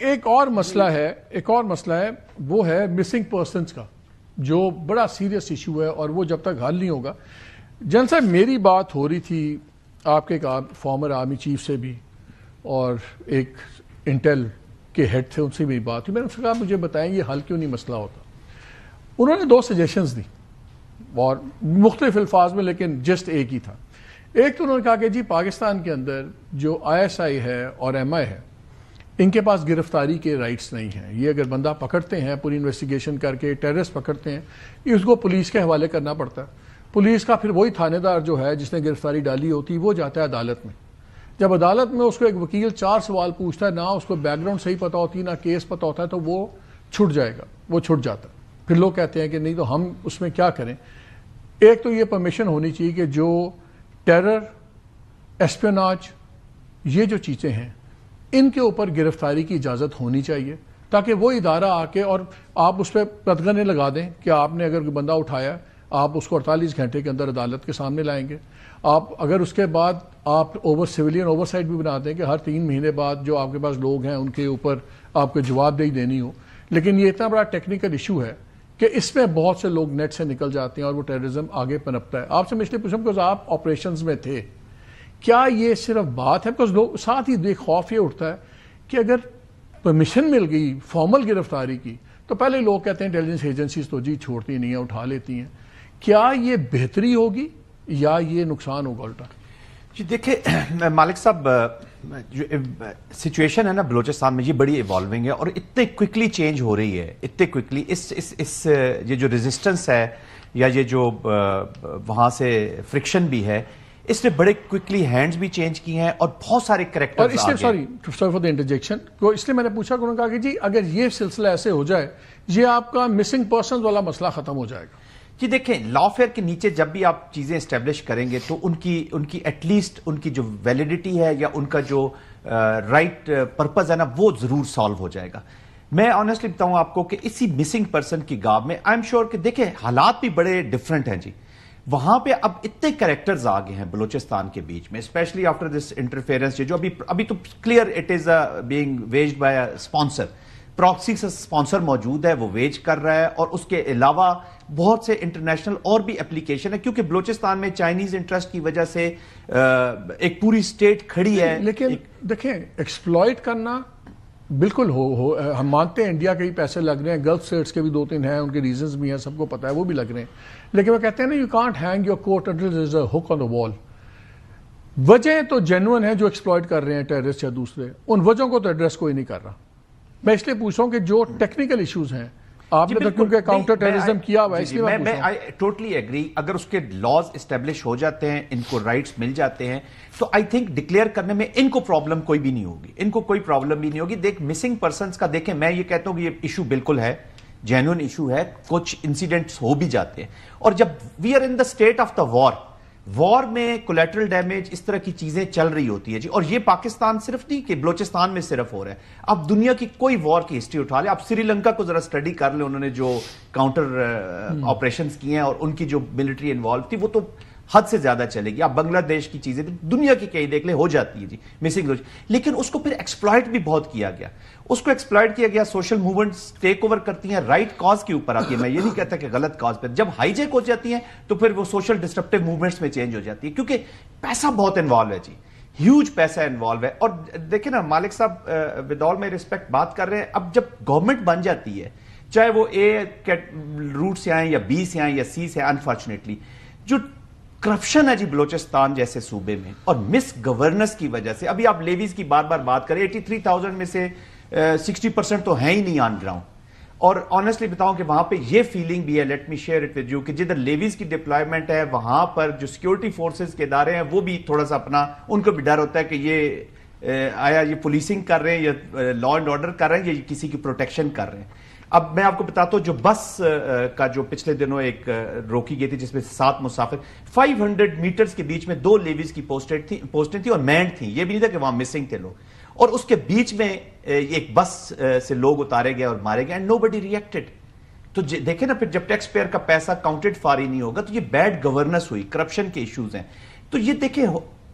ایک اور مسئلہ ہے وہ ہے مسنگ پرسنز کا، جو بڑا سیریس ایشو ہے اور وہ جب تک حل نہیں ہوگا. جن صاحب میری بات ہو رہی تھی آپ کے فارمر آرمی چیف سے بھی اور ایک انٹیل کے ہیڈ تھے، ان سے بھی بات ہوئی. میں نے ان سے کہا مجھے بتائیں یہ حل کیوں نہیں مسئلہ ہوتا. انہوں نے 2 سجیشنز دی اور مختلف الفاظ میں، لیکن جسٹ ایک ہی تھا. ایک تو انہوں نے کہا کہ جی پاکستان کے اندر جو ISI ہے اور MI ہے ان کے پاس گرفتاری کے رائٹس نہیں ہیں. یہ اگر بندہ پکڑتے ہیں پوری انویسٹیگیشن کر کے ٹیررسٹ پکڑتے ہیں، یہ اس کو پولیس کے حوالے کرنا پڑتا ہے. پولیس کا پھر وہی تھانے دار جو ہے جس نے گرفتاری ڈالی ہوتی وہ جاتا ہے عدالت میں. جب عدالت میں اس کو ایک وکیل 4 سوال پوچھتا ہے، نہ اس کو بیک گراؤنڈ صحیح پتہ ہوتی نہ کیس پتہ ہوتا ہے، تو وہ چھٹ جائے گا، وہ چھٹ جاتا ہے. پھر لوگ کہتے ہیں کہ نہیں تو ہم اس میں کیا کریں. ایک تو یہ پرمیشن ہونی چاہیے کہ جو ٹیرر، ایسپیناج، یہ جو چیزیں ہیں ان کے اوپر گرفتاری کی اجازت ہونی چاہیے، تاکہ وہ ادارہ آ کے اور آپ اس پہ پتگنے لگا دیں کہ آپ نے اگر کوئی بندہ اٹھایا آپ اس کو 48 گھنٹے کے اندر عدالت کے سامنے لائیں گے. آپ اگر اس کے بعد آپ سویلین اوور سائٹ بھی بنا دیں کہ ہر 3 مہینے بعد جو آپ کے پاس لوگ ہیں ان کے اوپر آپ کو جواب دینی ہو. لیکن یہ اتنا بڑا ٹیکنیکل ایشو ہے کہ اس میں بہت سے لوگ نیٹ سے نکل جاتے ہیں اور وہ ٹیررزم آگے پنپتا ہے. آپ سے میں اس لیے پوچھوں کہ آپ آپریشنز میں تھے، کیا یہ صرف بات ہے؟ بکاز لوگ ساتھ ہی خوف یہ اٹھتا ہے کہ اگر پرمیشن مل گئی فارمل گرفتاری کی تو پہلے لوگ کہتے ہیں انٹیلیجنس ایجنسیز تو جی چھوڑتی نہیں ہیں، اٹھا لیتی ہیں. کیا یہ بہتری ہوگی یا یہ نقصان ہوگا الٹا؟ جی دیکھیں مالک صاحب، جو سچویشن ہے نا بلوچستان میں یہ بڑی ایوالونگ ہے اور اتنے کوئکلی چینج ہو رہی ہے، اتنے کوئکلی. اس یہ جو ریزسٹنس ہے یا یہ جو وہاں سے فرکشن بھی ہے، اس نے بڑے کوئکلی ہینڈز بھی چینج کی ہیں اور بہت سارے کریکٹرز اور اس لیے سوری فار دی انٹرجیکشن کو اس لیے میں نے پوچھا کہ انہوں نے کہا کہ جی اگر یہ سلسلہ ایسے ہو جائے یہ آپ کا مسنگ پرسنز والا مسئلہ ختم ہو جائے گا. جی دیکھیں لا فیئر کے نیچے جب بھی آپ چیزیں اسٹیبلش کریں گے تو ان کی ایٹ لیسٹ ان کی جو ویلیڈیٹی ہے یا ان کا جو رائٹ پرپز ہے نا وہ ضرور سالو ہو جائے گا. میں آنیسٹلی بتاؤں آپ کو کہ اسی مسنگ پرسن کی گاہ میں آئی ایم شیور کہ دیکھیں حالات بھی بڑے ڈفرنٹ ہیں جی. وہاں پہ اب اتنے کریکٹرز آ گئے ہیں بلوچستان کے بیچ میں، اسپیشلی آفٹر دس انٹرفیئرنس جو ابھی تو clear it is being waged by a sponsor. Proxy سے اسپانسر موجود ہے، وہ ویج کر رہا ہے، اور اس کے علاوہ بہت سے انٹرنیشنل اور بھی اپلیکیشن ہے، کیونکہ بلوچستان میں چائنیز انٹرسٹ کی وجہ سے ایک پوری سٹیٹ کھڑی ہے. لیکن دیکھیں ایکسپلائٹ کرنا بالکل ہم مانتے ہیں انڈیا کے ہی پیسے لگ رہے ہیں، گلف اسٹیٹس کے بھی 2-3 ہیں، ان کے ریزنز بھی ہیں، سب کو پتہ ہے وہ بھی لگ رہے ہیں. لیکن وہ کہتے ہیں نا you can't hang your coat until there is a hook on the wall. وجہ تو جینوئن ہے جو ایکسپلائٹ کر رہے ہیں ٹیررسٹ یا دوسرے، ان وجہوں کو تو ایڈریس کوئی نہیں کر رہا. میں اس لیے پوچھ رہا ہوں کہ جو ٹیکنیکل ایشوز ہیں آپ نے تو کیونکہ کاؤنٹر ٹیررزم کیا ہوا ہے، اس لیے میں میں ٹوٹلی ایگری. اگر اس کے لاز اسٹیبلش ہو جاتے ہیں، ان کو رائٹس مل جاتے ہیں، تو آئی تھنک ڈکلیئر کرنے میں ان کو پرابلم کوئی بھی نہیں ہوگی، ان کو کوئی پرابلم بھی نہیں ہوگی. دیکھ مسنگ پرسنز کا دیکھیں، میں یہ کہتا ہوں کہ یہ ایشو بالکل ہے، جینوئن ایشو ہے. کچھ انسیڈنٹس ہو بھی جاتے ہیں، اور جب we are in the state of the war میں کولیٹرل ڈیمیج اس طرح کی چیزیں چل رہی ہوتی ہے جی. اور یہ پاکستان صرف نہیں کہ بلوچستان میں صرف ہو رہا ہے، اب دنیا کی کوئی وار کی ہسٹری اٹھا لیں. اب سری لنکا کو ذرا اسٹڈی کر لیں، انہوں نے جو کاؤنٹر آپریشنز کیے ہیں اور ان کی جو ملٹری انوالو تھی وہ تو حد سے زیادہ چلے گی. آپ بنگلہ دیش کی چیزیں دنیا کی کئی دیکھ لیں، ہو جاتی ہے جی مسنگ. لیکن اس کو پھر ایکسپلائٹ بھی بہت کیا گیا، اس کو ایکسپلائٹ کیا گیا. سوشل موومنٹس ٹیک اوور کرتی ہیں، رائٹ کاز کے اوپر آتی ہے. میں یہ نہیں کہتا کہ غلط کاز پہ. جب ہائی جیک ہو جاتی ہیں تو پھر وہ سوشل ڈسٹرپٹیو موومنٹس میں چینج ہو جاتی ہے، کیونکہ پیسہ بہت انوالو ہے جی، ہیوج پیسہ انوالو ہے. اور دیکھیں نا مالک صاحب، ود آل مائی ریسپیکٹ بات کر رہے ہیں، اب جب گورنمنٹ بن جاتی ہے، چاہے وہ اے روٹ سے آئیں یا بی سے آئیں یا سی سے، انفارچونیٹلی جو کرپشن ہے جی بلوچستان جیسے صوبے میں اور مس گورننس کی وجہ سے، ابھی آپ لیویز کی بار بار بات کریں، 83,000 میں سے 60% تو ہیں ہی نہیں آن گراؤنڈ. اور آنیسٹلی بتاؤں کہ وہاں پہ یہ فیلنگ بھی ہے، let me share it with you, کہ جدھر لیویز کی ڈپلائمنٹ ہے وہاں پر جو سیکیورٹی فورسز کے ادارے ہیں وہ بھی تھوڑا سا اپنا، ان کو بھی ڈر ہوتا ہے کہ یہ آیا یہ پولیسنگ کر رہے ہیں یا لا اینڈ آرڈر کر رہے ہیں یا کسی کی پروٹیکشن کر رہے ہیں. اب میں آپ کو بتاتا ہوں جو بس کا جو پچھلے دنوں ایک روکی گئی تھی جس میں 7 مسافر 500 میٹرز کے بیچ میں 2 لیویز کی پوسٹیں تھیں اور مینڈ تھیں، یہ بھی نہیں تھا کہ وہاں مسنگ تھے لوگ. اور اس کے بیچ میں ایک بس سے لوگ اتارے گئے اور مارے گئے، اینڈ نو بڈی ریئیکٹڈ. تو دیکھیں نا پھر جب ٹیکس پیئر کا پیسہ کاؤنٹڈ فار ہی نہیں ہوگا تو یہ بیڈ گورننس ہوئی، کرپشن کے ایشوز ہیں. تو یہ دیکھیں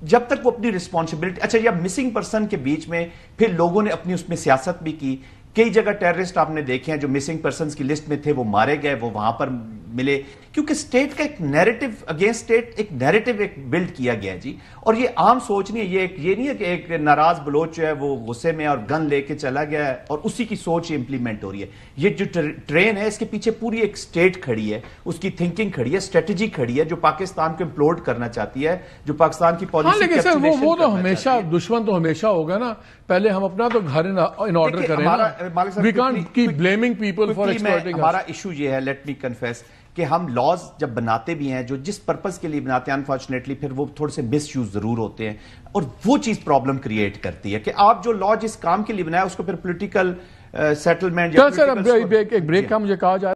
جب تک وہ اپنی رسپانسبلٹی، اچھا یا مسنگ پرسن کے بیچ میں پھر لوگوں نے اپنی اس میں سیاست بھی کی. کئی جگہ ٹیررسٹ آپ نے دیکھے ہیں جو مسنگ پرسنز کی لسٹ میں تھے وہ مارے گئے، وہ وہاں پر ملے، کیونکہ سٹیٹ کا ایک نیریٹو اگینسٹ سٹیٹ ایک نیریٹو ایک بلڈ کیا گیا جی. اور یہ عام سوچ نہیں ہے، یہ نہیں ہے کہ ایک ناراض بلوچ جو ہے وہ غصے میں اور گن لے کے چلا گیا ہے اور اسی کی سوچ امپلیمنٹ ہو رہی ہے. یہ جو ٹرین ہے اس کے پیچھے پوری ایک سٹیٹ کھڑی ہے، اس کی تھنکنگ کھڑی ہے، اسٹریٹجی کھڑی ہے جو پاکستان کو امپلوڈ کرنا چاہتی ہے، جو پاکستان کی پالیسی لیکن سر وہ تو ہمیشہ دشمن تو ہمیشہ ہوگا نا. پہلے ہم اپنا تو گھر ان آرڈر کریں نا. We can't keep blaming people for exploiting us. ہمارا ایشو یہ ہے، لیٹ می کنفیس، کہ ہم لاز جب بناتے بھی ہیں جو جس پرپز کے لیے بناتے ہیں انفارچونیٹلی پھر وہ تھوڑے سے مس یوز ضرور ہوتے ہیں اور وہ چیز پرابلم کریٹ کرتی ہے کہ آپ جو لا جس کام کے لیے بنایا اس کو پھر پولیٹیکل سیٹلمنٹ. سر ایک بریک کا مجھے کہا جائے